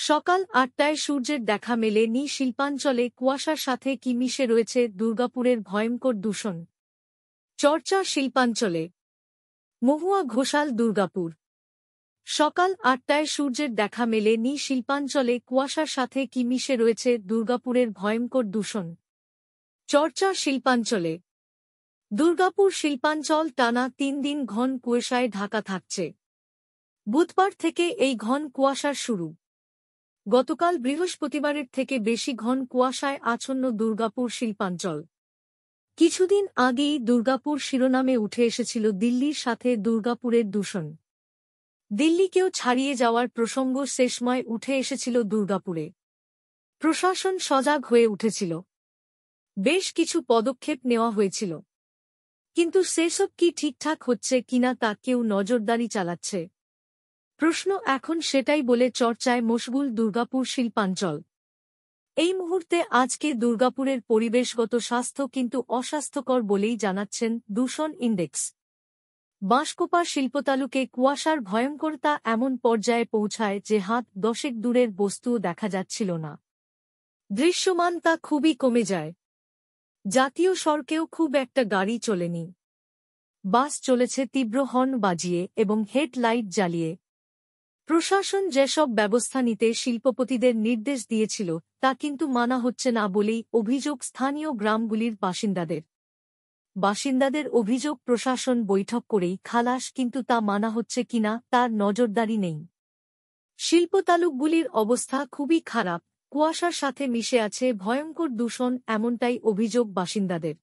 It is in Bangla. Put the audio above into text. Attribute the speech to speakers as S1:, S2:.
S1: সকাল ৮টায় সূর্যের দেখা মেলেনি শিল্পাঞ্চলে কুয়াশার সাথে কি মিশে রয়েছে দুর্গাপুরের ভয়ঙ্কর দূষণ। চর্চা শিল্পাঞ্চলে। মহুয়া ঘোষাল দুর্গাপুর। সকাল ৮টায় সূর্যের দেখা মেলেনি শিল্পাঞ্চলে কুয়াশার সাথে কি মিশে রয়েছে দুর্গাপুরের ভয়ঙ্কর দূষণ। চর্চা শিল্পাঞ্চলে। দুর্গাপুর শিল্পাঞ্চল টানা ৩ দিন ঘন কুয়াশায় ঢাকা থাকছে। বুধবার থেকে এই ঘন কুয়াশার শুরু। গতকাল বৃহস্পতিবারের থেকে বেশি ঘন কুয়াশায় আচ্ছন্ন দুর্গাপুর শিল্পাঞ্চল। কিছুদিন আগেই দুর্গাপুর শিরোনামে উঠে এসেছিল দিল্লির সাথে দুর্গাপুরের দূষণ। দিল্লিকেও ছাড়িয়ে যাওয়ার প্রসঙ্গ শেষময় উঠে এসেছিল দুর্গাপুরে। প্রশাসন সজাগ হয়ে উঠেছিল। বেশ কিছু পদক্ষেপ নেওয়া হয়েছিল। কিন্তু সেসব কি ঠিকঠাক হচ্ছে কিনা তা কেউ নজরদারি চালাচ্ছে। প্রশ্ন এখন সেটাই বলে চর্চায় মশগুল দুর্গাপুর শিল্পাঞ্চল। এই মুহূর্তে আজকে দুর্গাপুরের পরিবেশগত স্বাস্থ্য কিন্তু অস্বাস্থ্যকর বলেই জানাচ্ছেন দূষণ ইনডেক্স। বাঁশকোপা শিল্পতালুকে কুয়াশার ভয়ঙ্করতা এমন পর্যায়ে পৌঁছায় যে হাত 10 দূরের বস্তুও দেখা যাচ্ছিল না। দৃশ্যমানতা খুবই কমে যায়। জাতীয় সড়কেও খুব একটা গাড়ি চলেনি। বাস চলেছে তীব্র হর্ন বাজিয়ে এবং হেডলাইট জ্বালিয়ে। প্রশাসন যেসব ব্যবস্থা নিতে শিল্পপতিদের নির্দেশ দিয়েছিল তা কিন্তু মানা হচ্ছে না বলেই অভিযোগ স্থানীয় গ্রামগুলির বাসিন্দাদের অভিযোগ প্রশাসন বৈঠক করেই খালাস, কিন্তু তা মানা হচ্ছে কিনা তার নজরদারি নেই। শিল্পতালুকগুলির অবস্থা খুবই খারাপ, কুয়াশার সাথে মিশে আছে ভয়ঙ্কর দূষণ, এমনটাই অভিযোগ বাসিন্দাদের।